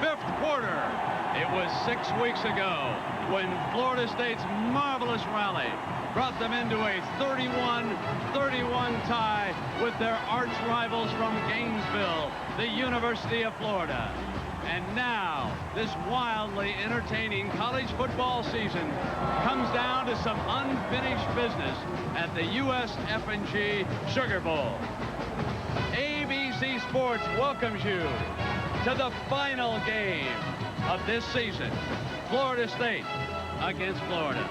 fifth quarter. It was 6 weeks ago when Florida State's marvelous rally brought them into a 31-31 tie with their arch rivals from Gainesville, the University of Florida. And now, this wildly entertaining college football season comes down to some unfinished business at the USF&G Sugar Bowl. ABC Sports welcomes you to the final game of this season, Florida State against Florida.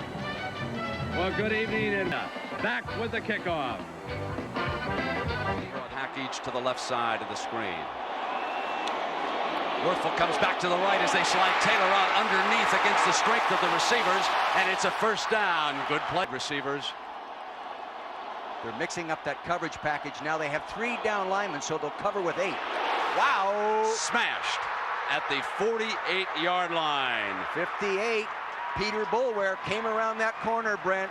Well, good evening, and back with the kickoff. Package to the left side of the screen. Wuerffel comes back to the right as they slide Taylor out underneath against the strength of the receivers, and it's a first down. Good play, receivers. They're mixing up that coverage package. Now they have 3 down linemen, so they'll cover with 8. Wow! Smashed at the 48-yard line. 58. Peter Boulware came around that corner, Brent.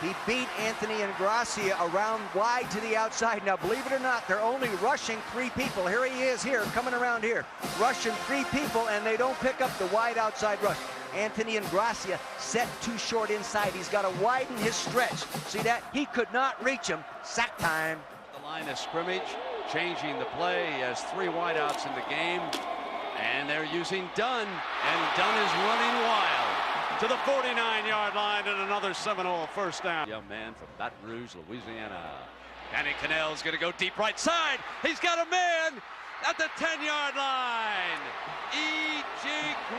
He beat Anthony Ingracia around wide to the outside. Now, believe it or not, they're only rushing 3 people. Here he is here, coming around here. Rushing 3 people, and they don't pick up the wide outside rush. Anthony Ingracia set too short inside. He's got to widen his stretch. See that? He could not reach him. Sack time. The line of scrimmage, changing the play. He has 3 wideouts in the game. And they're using Dunn, and Dunn is running wild to the 49-yard line, and another Seminole first down. Young man from Baton Rouge, Louisiana. Danny Cannell's going to go deep right side. He's got a man at the 10-yard line. E.J.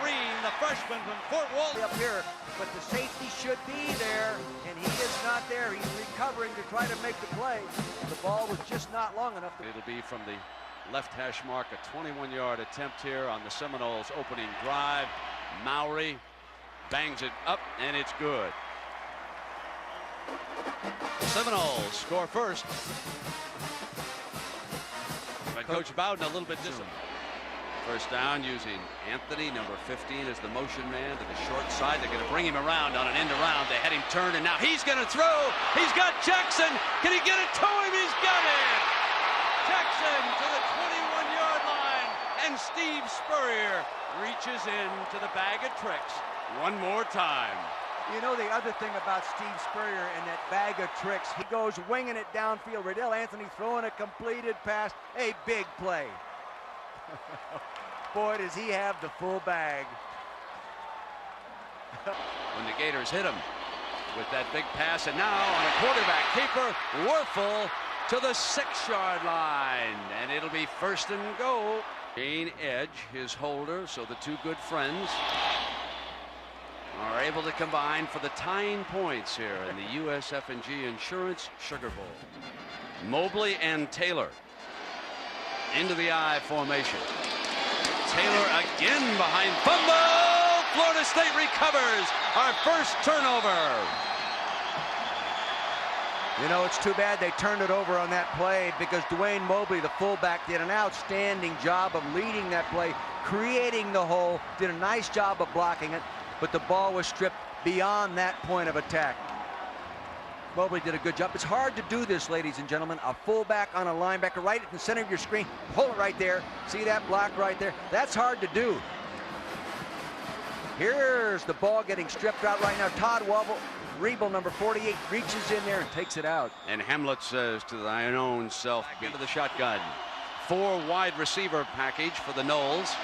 Green, the freshman from Fort Walton. Up here, but the safety should be there, and he is not there. He's recovering to try to make the play. The ball was just not long enough. It'll be from the left hash mark, a 21-yard attempt here on the Seminoles' opening drive. Mowry bangs it up, and it's good. The Seminoles score first. But Coach Bowden a little bit distant. First down using Anthony, number 15, as the motion man to the short side. They're going to bring him around on an end around. They had him turned, and now he's going to throw. He's got Jackson. Can he get it to him? He's got it. Jackson to the 21-yard line, and Steve Spurrier reaches into the bag of tricks one more time. You know the other thing about Steve Spurrier and that bag of tricks, he goes winging it downfield. Riddell Anthony throwing a completed pass, a big play. Boy, does he have the full bag. When the Gators hit him with that big pass, and now on a quarterback keeper, Wuerffel to the 6-yard line, and it'll be first and goal. Jane Edge, his holder, so the 2 good friends are able to combine for the tying points here in the USF&G Insurance Sugar Bowl. Mobley and Taylor into the I formation. Taylor again behind fumble. Florida State recovers. Our first turnover. You know, it's too bad they turned it over on that play, because Dwayne Mobley, the fullback, did an outstanding job of leading that play, creating the hole, did a nice job of blocking it, but the ball was stripped beyond that point of attack. Mobley did a good job. It's hard to do this, ladies and gentlemen. A fullback on a linebacker right at the center of your screen. Hold it right there. See that block right there? That's hard to do. Here's the ball getting stripped out right now. Todd Rebel, number 48, reaches in there and takes it out. And Hamlet says to thine own self, back into the shotgun. 4 wide receiver package for the Noles.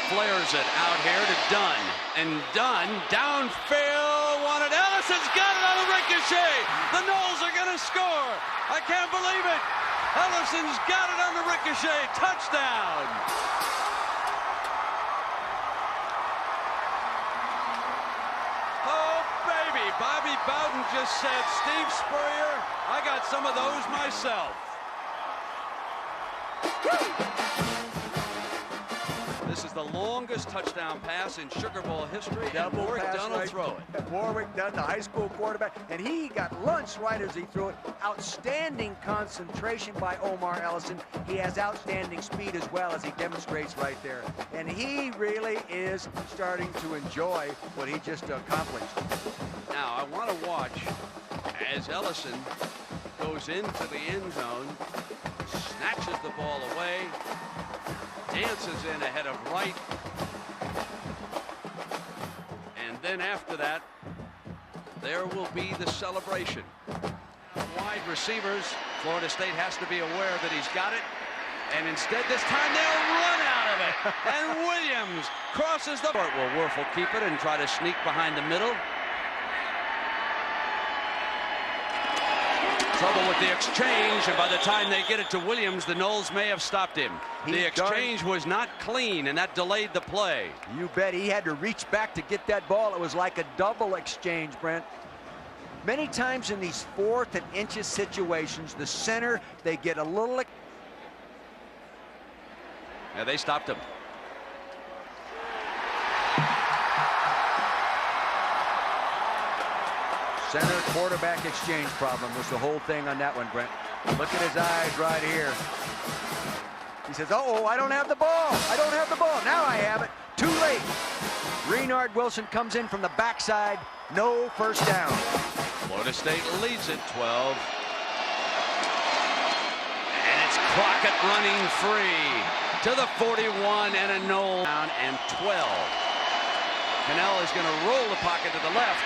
Flares it out here to Dunn. And Dunn, downfield, wanted. Ellison's got it on a ricochet. The Noles are going to score. I can't believe it. Ellison's got it on the ricochet. Touchdown. Oh, baby. Bobby Bowden just said, Steve Spurrier, I got some of those myself. This is the longest touchdown pass in Sugar Bowl history. Double Warwick pass Dunn will right. throw it. Warwick Dunn, the high school quarterback, and he got lunched right as he threw it. Outstanding concentration by Omar Ellison. He has outstanding speed as well, as he demonstrates right there. And he really is starting to enjoy what he just accomplished. Now, I want to watch as Ellison goes into the end zone, snatches the ball away, dances in ahead of Wright, and then after that, there will be the celebration. Wide receivers, Florida State has to be aware that he's got it, and instead this time they'll run out of it, and Williams crosses the court. Will Wuerffel keep it and try to sneak behind the middle? Trouble with the exchange, and by the time they get it to Williams, the Noles may have stopped him. The exchange was not clean, and that delayed the play. You bet. He had to reach back to get that ball. It was like a double exchange, Brent. Many times in these 4th and inches situations, the center, they get a little... Yeah, they stopped him. Center quarterback exchange problem was the whole thing on that one, Brent. Look at his eyes right here. He says, uh-oh, I don't have the ball. I don't have the ball. Now I have it. Too late. Renard Wilson comes in from the backside. No first down. Florida State leads it 12. And it's Crockett running free to the 41 and a Nole down and 12. Cannell is going to roll the pocket to the left.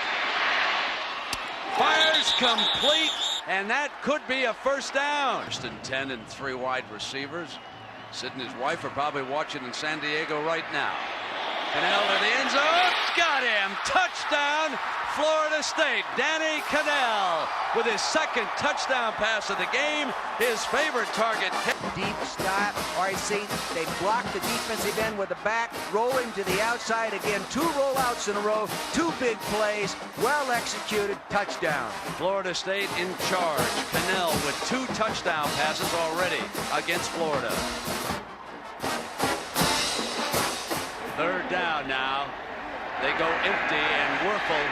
Fires complete, and that could be a first down. First and 10 and 3 wide receivers. Sid and his wife are probably watching in San Diego right now. Cannell to the end zone. Got him. Touchdown, Florida State. Danny Cannell with his 2nd touchdown pass of the game. His favorite target. Deep stop. All right, see, they block the defensive end with the back, roll him to the outside again. 2 rollouts in a row, 2 big plays, well executed, touchdown. Florida State in charge. Cannell with 2 touchdown passes already against Florida. 3rd down now. They go empty, and Wuerffel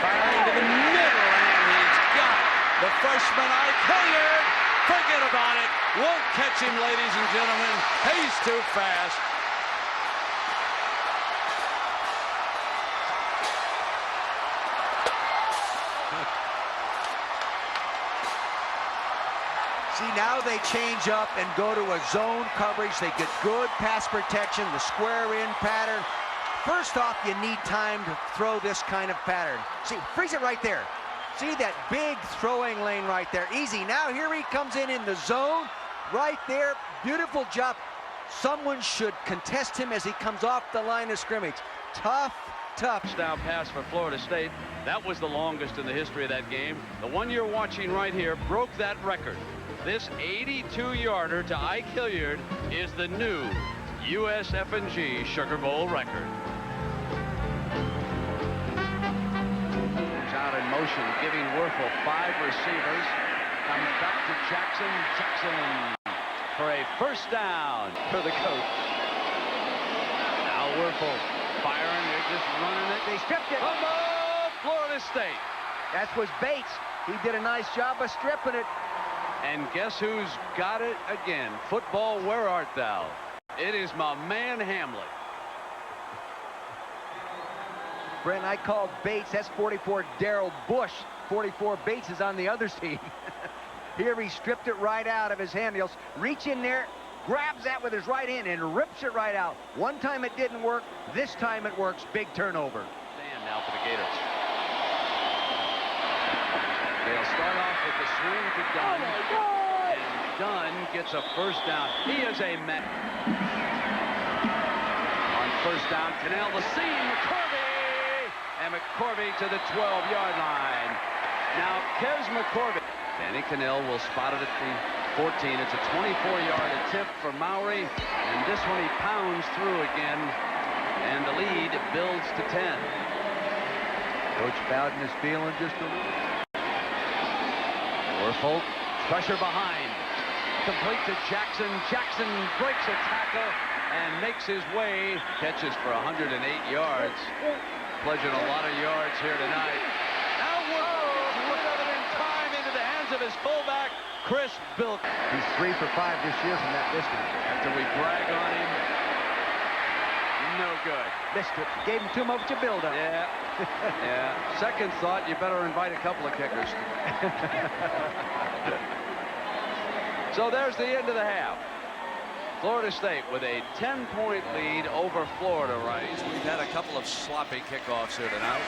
firing to the middle, and he's got the freshman Hilliard. Forget about it. Won't catch him, ladies and gentlemen. He's too fast. See, now they change up and go to a zone coverage. They get good pass protection, the square in pattern. First off, you need time to throw this kind of pattern. See, freeze it right there. See that big throwing lane right there. Easy. Now here he comes in the zone. Right there. Beautiful job. Someone should contest him as he comes off the line of scrimmage. Tough. Touchdown pass for Florida State. That was the longest in the history of that game. The one you're watching right here broke that record. This 82-yarder to Ike Hilliard is the new USF&G Sugar Bowl record. Out in motion, giving Wuerffel 5 receivers. Comes back to Jackson. Jackson for a first down for the coach. Now Wuerffel firing. They're just running it. They stripped it. Florida State. That was Bates. He did a nice job of stripping it. And guess who's got it again? Football, where art thou? It is my man Hamlet. Brent, I called Bates. That's 44 Darrell Bush. 44 Bates is on the other team. Here he stripped it right out of his hand. He'll reach in there, grabs that with his right hand, and rips it right out. One time it didn't work. This time it works. Big turnover. Stand now for the Gators. They'll start off with the swing to Dunn. And Dunn gets a first down. He is a man. On first down, Cannell the seam. McCorvey. And McCorvey to the 12-yard line. Now, Kez McCorvey. Danny Cannell will spot it at the 14. It's a 24-yard attempt for Mowry. And this one he pounds through again. And the lead builds to 10. Coach Bowden is feeling just a little. Wuerffel, pressure behind. Complete to Jackson. Jackson breaks a tackle and makes his way. Catches for 108 yards. Pledging a lot of yards here tonight. Now Wuerffel gets rid of it in time into the hands of his fullback, Chris Bilk. He's 3 for 5 this year from that distance. After we brag on him, no good. Missed it. Gave him too much to build up. Yeah. Yeah. Second thought, you better invite a couple of kickers. So there's the end of the half. Florida State with a 10-point lead over Florida right. We've had a couple of sloppy kickoffs here tonight.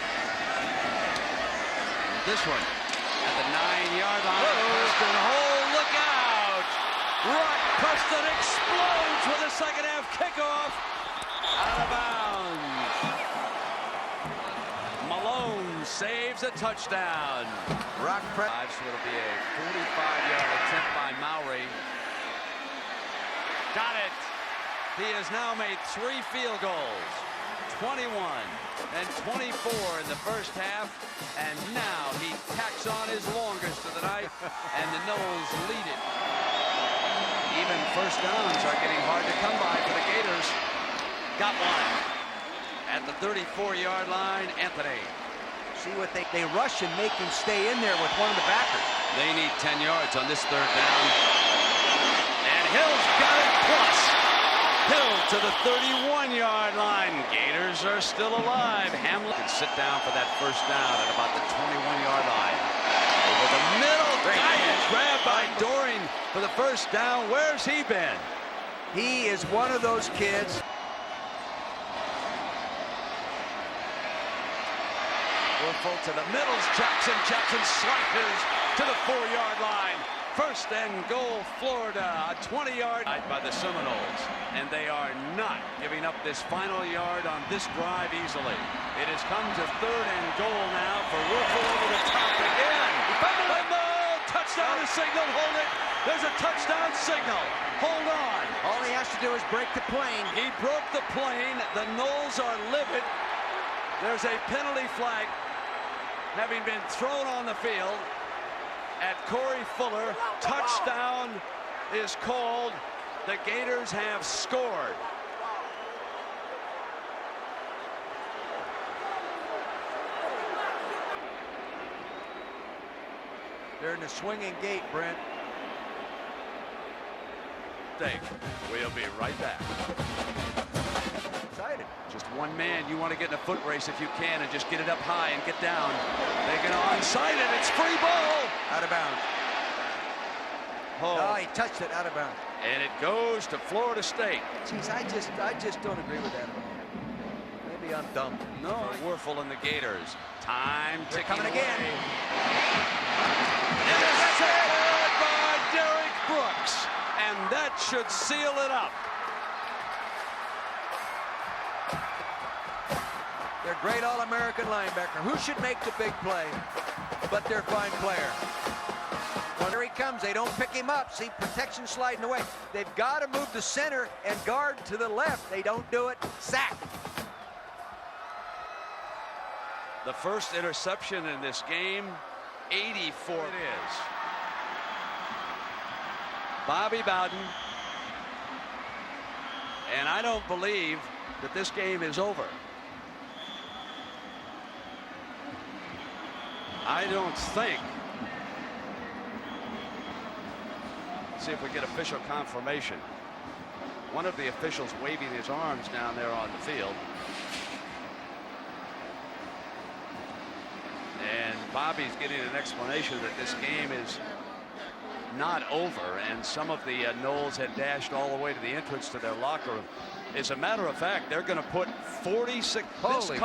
This one at the 9-yard line. Preston Hole, look out! Rock Preston explodes with a second half kickoff. Out of bounds. Malone saves a touchdown. Rock Preston. So it'll be a 45-yard attempt by Mowry. Got it. He has now made 3 field goals. 21 and 24 in the first half, and now he tacks on his longest of the night, and the Noles lead it. Even first downs are getting hard to come by for the Gators. Got one at the 34-yard line. Anthony. See what they rush and make him stay in there with one of the backers. They need 10 yards on this third down. And Hill's got it plus. Hill to the 31-yard line. Gators are still alive. Hamlin can sit down for that first down at about the 21-yard line. Over the middle. Grabbed by Doring for the first down. Where's he been? He is one of those kids. Werfel to the middle. Jackson slices to the 4-yard line. First and goal, Florida, a 20-yard by the Seminoles, and they are not giving up this final yard on this drive easily. It has come to third and goal now for Werfel over the top again. And the touchdown is signaled. Hold it. There's a touchdown signal. Hold on. All he has to do is break the plane. He broke the plane. The Noles are livid. There's a penalty flag having been thrown on the field at Corey Fuller. Touchdown is called. The Gators have scored. They're in the swinging gate, Brent. We'll be right back. Excited. Just one man. You want to get in a foot race if you can and just get it up high and get down. They can onside it. It's free ball. Out of bounds. Oh, he touched it out of bounds. And it goes to Florida State. Geez, I just don't agree with that at all. Maybe I'm dumb. No, Werfel and the Gators. Time They're ticking coming again. away. Intercepted by Derek Brooks. And that should seal it up. They're great All-American linebacker. Who should make the big play but their fine player? Well, here he comes. They don't pick him up. See, protection sliding away. They've got to move the center and guard to the left. They don't do it. Sack. The first interception in this game, 84 it is. Bobby Bowden. And I don't believe that this game is over. I don't think. Let's see if we get official confirmation. One of the officials waving his arms down there on the field. And Bobby's getting an explanation that this game is not over, and some of the Noles had dashed all the way to the entrance to their locker room. As a matter of fact, they're going to put 46. Holy.